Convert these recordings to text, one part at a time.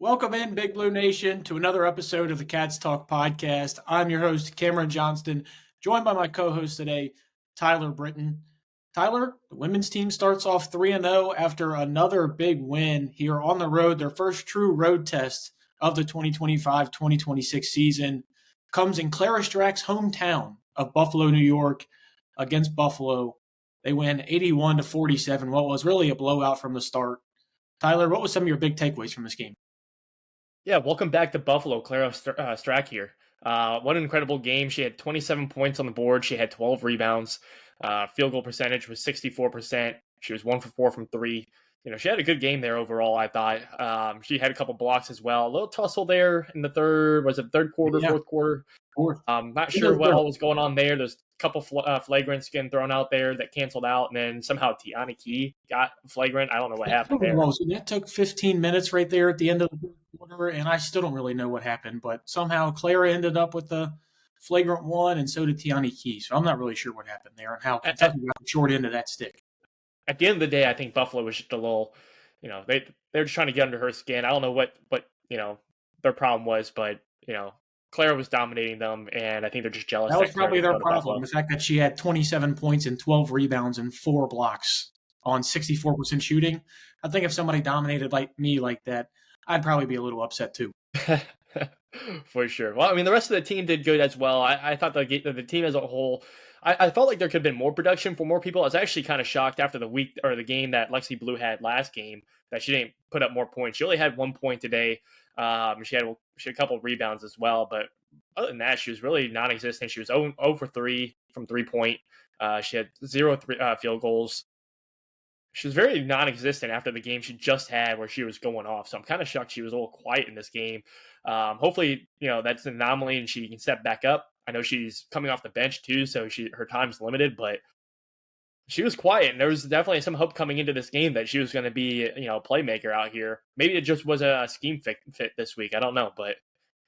Welcome in, Big Blue Nation, to another episode of the Cats Talk podcast. I'm your host, Cameron Johnston, joined by my co-host today, Tyler Britton. Tyler, the women's team starts off 3-0 after another big win here on the road. Their first true road test of the 2025-2026 season comes in Clara Strack's hometown of Buffalo, New York, against Buffalo. They win 81-47, what was really a blowout from the start. Tyler, what was some of your big takeaways from this game? Yeah, welcome back to Buffalo, Clara Strack here. What an incredible game. She had 27 points on the board. She had 12 rebounds. Field goal percentage was 64%. She was 1 for 4 from 3. She had a good game there overall, I thought. She had a couple blocks as well. A little tussle there in the third quarter, Yeah, fourth quarter. fourth. Not sure what all was going on there. There's a couple flagrants getting thrown out there that canceled out, and then somehow Tiana Key got flagrant. I don't know what happened there. That took 15 minutes right there at the end of the quarter, and I still don't really know what happened, but somehow Clara ended up with the flagrant one, and so did Tiana Key. So I'm not really sure what happened there and how Kentucky got the short end of that stick. At the end of the day, I think Buffalo was just a little, they're just trying to get under her skin. I don't know what their problem was, but Clara was dominating them, and I think they're just jealous. That was probably their problem. Buffalo. The fact that she had 27 points and 12 rebounds and 4 blocks on 64% shooting. I think if somebody dominated like me like that, I'd probably be a little upset too. For sure. Well, I mean, the rest of the team did good as well. I thought the team as a whole, I felt like there could have been more production for more people. I was actually kind of shocked after the game that Lexi Blue had last game that she didn't put up more points. She only had 1 point today. She had a couple of rebounds as well, but other than that, she was really non-existent. She was 0 for 3 from 3-point. She had 0 field goals. She was very non-existent after the game she just had where she was going off. So I'm kind of shocked she was a little quiet in this game. Hopefully, that's an anomaly and she can step back up. I know she's coming off the bench too, so her time's limited, but she was quiet. And there was definitely some hope coming into this game that she was going to be, a playmaker out here. Maybe it just was a scheme fit this week. I don't know, but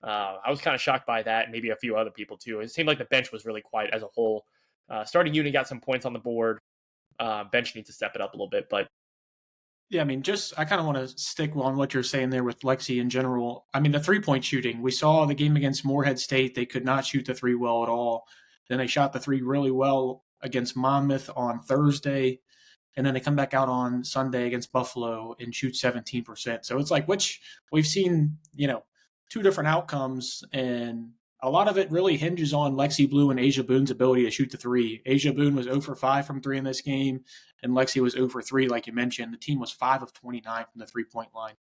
I was kind of shocked by that, and maybe a few other people too. It seemed like the bench was really quiet as a whole. Starting unit got some points on the board. Bench needs to step it up a little bit, but yeah, I mean, I kind of want to stick on what you're saying there with Lexi in general. I mean, the 3-point shooting, we saw the game against Morehead State. They could not shoot the 3 well at all. Then they shot the 3 really well against Monmouth on Thursday. And then they come back out on Sunday against Buffalo and shoot 17%. So it's like, we've seen, 2 different outcomes, and a lot of it really hinges on Lexi Blue and Asia Boone's ability to shoot the 3. Asia Boone was 0 for 5 from 3 in this game, and Lexi was 0 for 3, like you mentioned. The team was 5 of 29 from the 3-point line.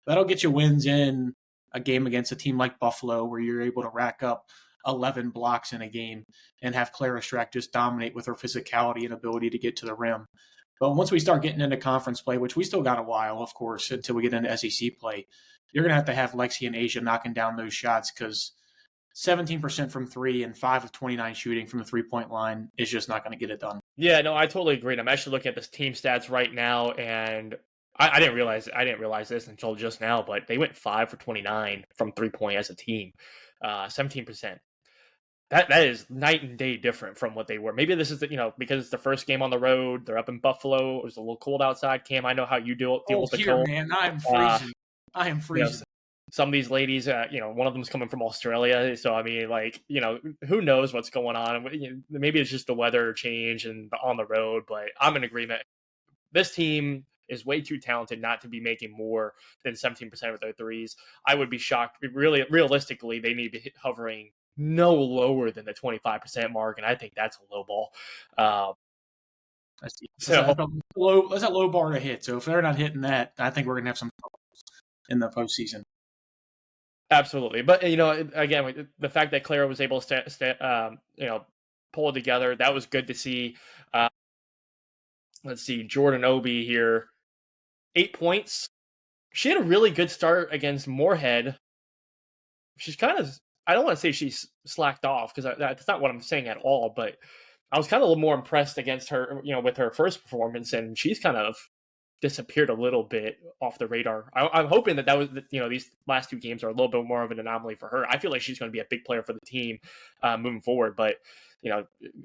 That'll get you wins in a game against a team like Buffalo where you're able to rack up 11 blocks in a game and have Clara Strack just dominate with her physicality and ability to get to the rim. But once we start getting into conference play, which we still got a while, of course, until we get into SEC play, you're going to have Lexi and Asia knocking down those shots because 17% from 3 and 5 of 29 shooting from the 3-point line is just not going to get it done. Yeah, no, I totally agree. I'm actually looking at this team stats right now, and I didn't realize this until just now, but they went 5 for 29 from 3-point as a team, 17%. That is night and day different from what they were. Maybe this is because it's the first game on the road. They're up in Buffalo. It was a little cold outside. Cam, I know how you deal with the cold. Man, I am freezing. I am freezing. Some of these ladies, one of them's coming from Australia. So, I mean, who knows what's going on? Maybe it's just the weather change and on the road, but I'm in agreement. This team is way too talented not to be making more than 17% of their threes. I would be shocked. Really, realistically, they need to be hovering no lower than the 25% mark, and I think that's a low ball. That's a low bar to hit. So if they're not hitting that, I think we're going to have some problems in the postseason. Absolutely. But, again, the fact that Clara was able to, pull it together, that was good to see. Let's see, Jordan Obi here, 8 points. She had a really good start against Morehead. She's kind of, I don't want to say she's slacked off because that's not what I'm saying at all, but I was kind of a little more impressed against her, with her first performance, and she's kind of disappeared a little bit off the radar. I'm hoping that was, these last 2 games are a little bit more of an anomaly for her. I feel like she's going to be a big player for the team moving forward, but,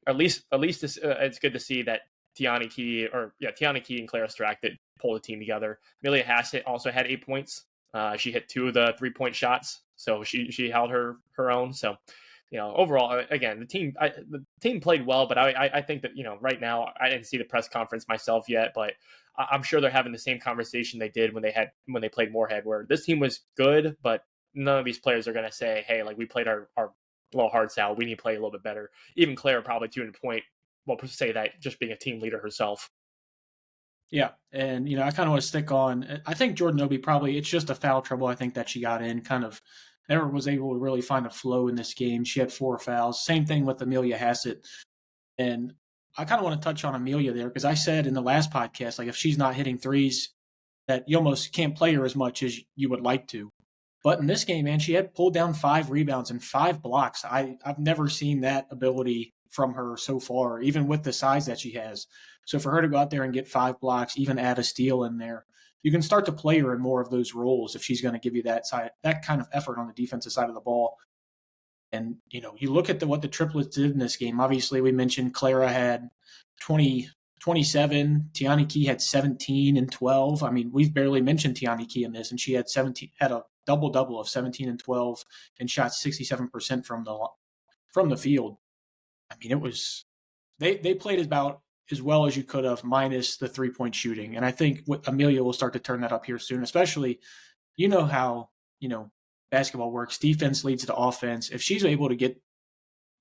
at least it's good to see that Tiana Key and Clara Strack that pulled the team together. Amelia Hassett also had 8 points. She hit 2 of the 3-point shots, so she held her own. So, overall, again, the team played well, but I think that right now I didn't see the press conference myself yet, but I'm sure they're having the same conversation they did when they played Moorhead, where this team was good, but none of these players are going to say, hey, like we played our little hearts out. We need to play a little bit better. Even Clara probably to a point will say that just being a team leader herself. Yeah, and I kind of want to stick on. I think Jordan Obi probably it's just a foul trouble. I think that she got in kind of never was able to really find a flow in this game. She had 4 fouls. Same thing with Amelia Hassett. And I kind of want to touch on Amelia there because I said in the last podcast, like if she's not hitting threes, that you almost can't play her as much as you would like to. But in this game, man, she had pulled down 5 rebounds and 5 blocks. I've never seen that ability from her so far, even with the size that she has. So for her to go out there and get 5 blocks, even add a steal in there, you can start to play her in more of those roles if she's going to give you that kind of effort on the defensive side of the ball. And you look at what the triplets did in this game. Obviously, we mentioned Clara had 20, 27. Tiani Key had 17 and 12. I mean, we've barely mentioned Tiani Key in this, and she had a double of 17 and 12, and shot 67% from the field. I mean, it was they played about as well as you could have, minus the 3-point shooting. And I think Amelia will start to turn that up here soon, especially how basketball works. Defense leads to offense. If she's able to get,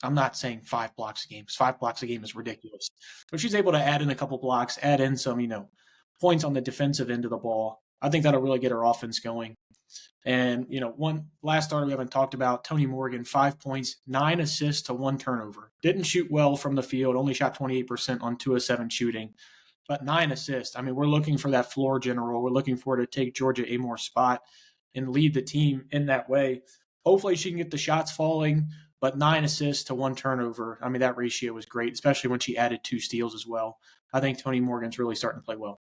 I'm not saying 5 blocks a game. 5 blocks a game is ridiculous. But if she's able to add in a couple blocks, add in some, points on the defensive end of the ball, I think that'll really get her offense going. And, one last starter we haven't talked about, Tony Morgan, 5 points, 9 assists to 1 turnover. Didn't shoot well from the field, only shot 28% on 2 of 7 shooting, but 9 assists. I mean, we're looking for that floor general. We're looking for her to take Georgia Amore's spot and lead the team in that way. Hopefully she can get the shots falling, but 9 assists to 1 turnover. I mean, that ratio was great, especially when she added 2 steals as well. I think Tony Morgan's really starting to play well.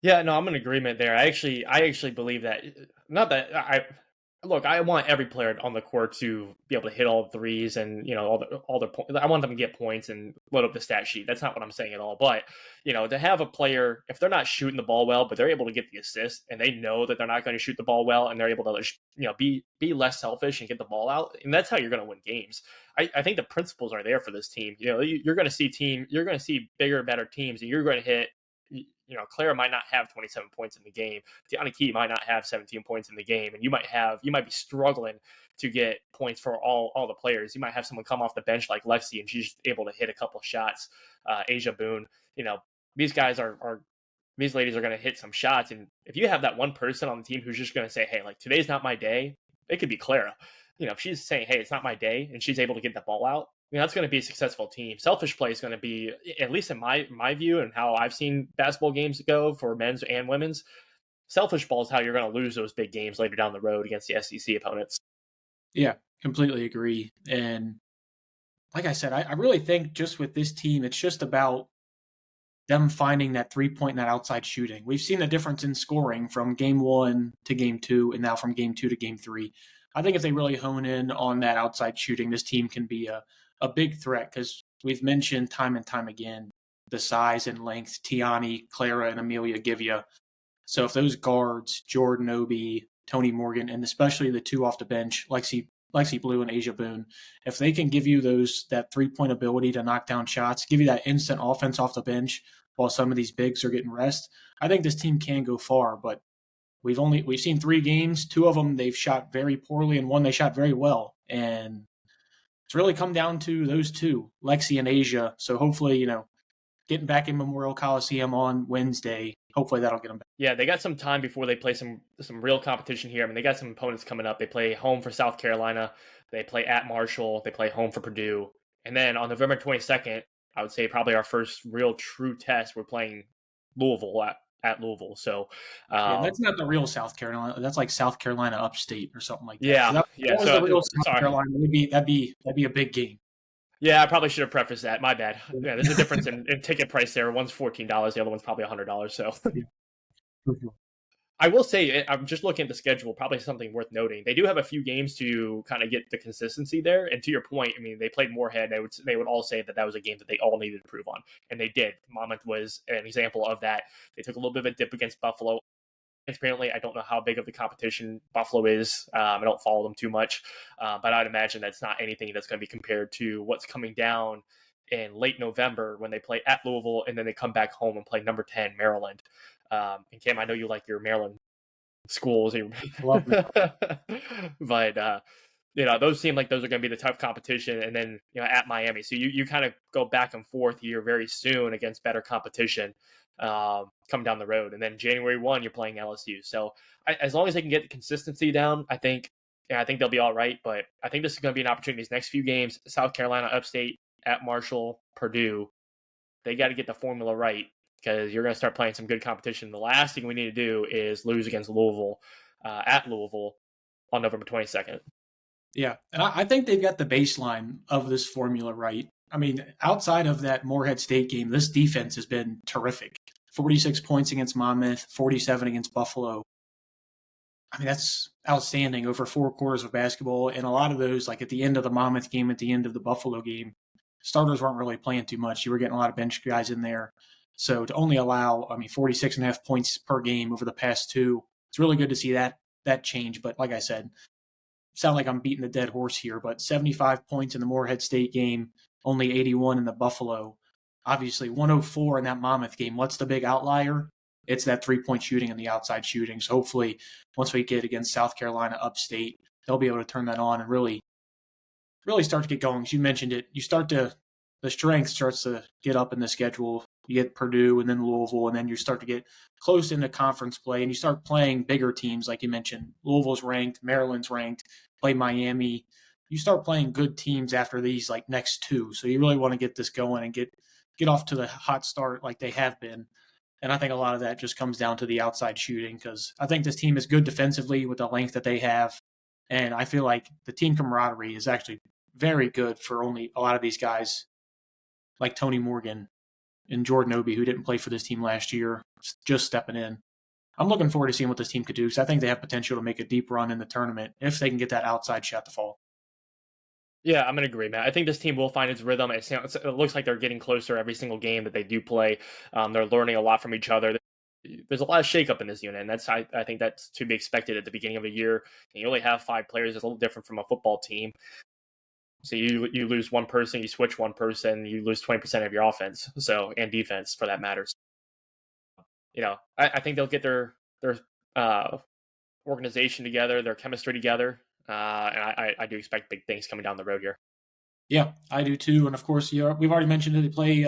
Yeah, no, I'm in agreement there. I actually believe that. Not that I want every player on the court to be able to hit all threes and all their points. I want them to get points and load up the stat sheet. That's not what I'm saying at all. But to have a player, if they're not shooting the ball well, but they're able to get the assist and they know that they're not going to shoot the ball well, and they're able to be less selfish and get the ball out, and that's how you're going to win games. I think the principles are there for this team. You're going to see bigger, better teams, and you're going to hit. Clara might not have 27 points in the game. Tiani Key might not have 17 points in the game, and you might be struggling to get points for all the players. You might have someone come off the bench like Lexi, and she's able to hit a couple of shots. Asia Boone, these guys these ladies are going to hit some shots, and if you have that one person on the team who's just going to say, "Hey, like today's not my day," it could be Clara. If she's saying, "Hey, it's not my day," and she's able to get the ball out, that's going to be a successful team. Selfish play is going to be, at least in my view and how I've seen basketball games go for men's and women's, selfish ball is how you're going to lose those big games later down the road against the SEC opponents. Yeah, completely agree. And like I said, I really think just with this team, it's just about them finding that 3-point and that outside shooting. We've seen the difference in scoring from game 1 to game 2 and now from game 2 to game 3. I think if they really hone in on that outside shooting, this team can be a big threat because we've mentioned time and time again the size and length Tiani, Clara, and Amelia give you. So if those guards, Jordan Obi, Tony Morgan, and especially the 2 off the bench, Lexi Blue and Asia Boone, if they can give you that 3-point ability to knock down shots, give you that instant offense off the bench while some of these bigs are getting rest, I think this team can go far. But we've seen 3 games. 2 of them they've shot very poorly, and 1 they shot very well. And it's really come down to those 2, Lexi and Asia. So hopefully, getting back in Memorial Coliseum on Wednesday, hopefully that'll get them back. Yeah, they got some time before they play some real competition here. I mean, they got some opponents coming up. They play home for South Carolina. They play at Marshall. They play home for Purdue. And then on November 22nd, I would say probably our first real true test, we're playing Louisville at Louisville. So that's not the real South Carolina. That's like South Carolina upstate or something like that. Yeah, that was the real South sorry. Carolina. That'd be a big game. Yeah, I probably should have prefaced that. My bad. Yeah, there's a difference in ticket price there. One's $14, the other one's probably $100. So I will say, I'm just looking at the schedule, probably something worth noting. They do have a few games to kind of get the consistency there. And to your point, I mean, they played Moorhead. They would all say that was a game that they all needed to improve on. And they did. Monmouth was an example of that. They took a little bit of a dip against Buffalo. transparently, I don't know how big of the competition Buffalo is. I don't follow them too much, but I'd imagine that's not anything that's going to be compared to what's coming down in late November when they play at Louisville and then they come back home and play number 10 Maryland. And Cam, I know you like your Maryland schools, Love me. but those seem like those are going to be the tough competition. And then at Miami, so you kind of go back and forth here very soon against better competition coming down the road. And then January 1, you're playing LSU. So as long as they can get the consistency down, I think they'll be all right. But I think this is going to be an opportunity. These next few games: South Carolina, Upstate, at Marshall, Purdue. They got to get the formula right because you're going to start playing some good competition. The last thing we need to do is lose against Louisville at Louisville on November 22nd. Yeah, and I think they've got the baseline of this formula right. I mean, outside of that Morehead State game, this defense has been terrific. 46 points against Monmouth, 47 against Buffalo. I mean, that's outstanding over 4 quarters of basketball. And a lot of those, like at the end of the Monmouth game, at the end of the Buffalo game, starters weren't really playing too much. You were getting a lot of bench guys in there. So to only allow, 46.5 points per game over the past 2, it's really good to see that change. But like I said, sound like I'm beating the dead horse here, but 75 points in the Morehead State game, only 81 in the Buffalo. Obviously, 104 in that Monmouth game. What's the big outlier? It's that 3-point shooting and the outside shooting. So hopefully, once we get against South Carolina Upstate, they'll be able to turn that on and really start to get going. As you mentioned it, the strength starts to get up in the schedule. You get Purdue and then Louisville, and then you start to get close into conference play, and you start playing bigger teams, like you mentioned. Louisville's ranked, Maryland's ranked, play Miami. You start playing good teams after these like next 2. So you really want to get this going and get off to the hot start like they have been. And I think a lot of that just comes down to the outside shooting because I think this team is good defensively with the length that they have. And I feel like the team camaraderie is actually very good for only a lot of these guys like Tony Morgan and Jordan Obi, who didn't play for this team last year, just stepping in. I'm looking forward to seeing what this team could do because I think they have potential to make a deep run in the tournament if they can get that outside shot to fall. Yeah, I'm going to agree, Matt. I think this team will find its rhythm. It looks like they're getting closer every single game that they do play. They're learning a lot from each other. There's a lot of shakeup in this unit, and I think that's to be expected at the beginning of a year. And you only have 5 players. It's a little different from a football team. So you lose one person, you switch one person, you lose 20% of your offense, and defense for that matter. I think they'll get their organization together, their chemistry together, and I do expect big things coming down the road here. Yeah, I do too. And of course, we've already mentioned that they play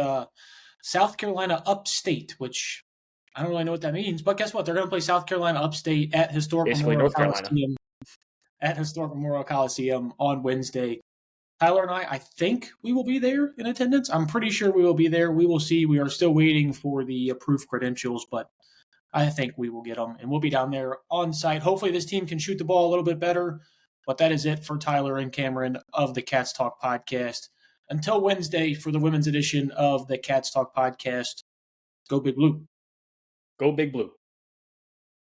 South Carolina Upstate, which I don't really know what that means. But guess what? They're going to play South Carolina Upstate at Historic Memorial Coliseum. At Historic Memorial Coliseum on Wednesday. Tyler and I think we will be there in attendance. I'm pretty sure we will be there. We will see. We are still waiting for the approved credentials, but I think we will get them, and we'll be down there on site. Hopefully this team can shoot the ball a little bit better, but that is it for Tyler and Cameron of the Cats Talk Podcast. Until Wednesday for the women's edition of the Cats Talk Podcast, go Big Blue. Go Big Blue.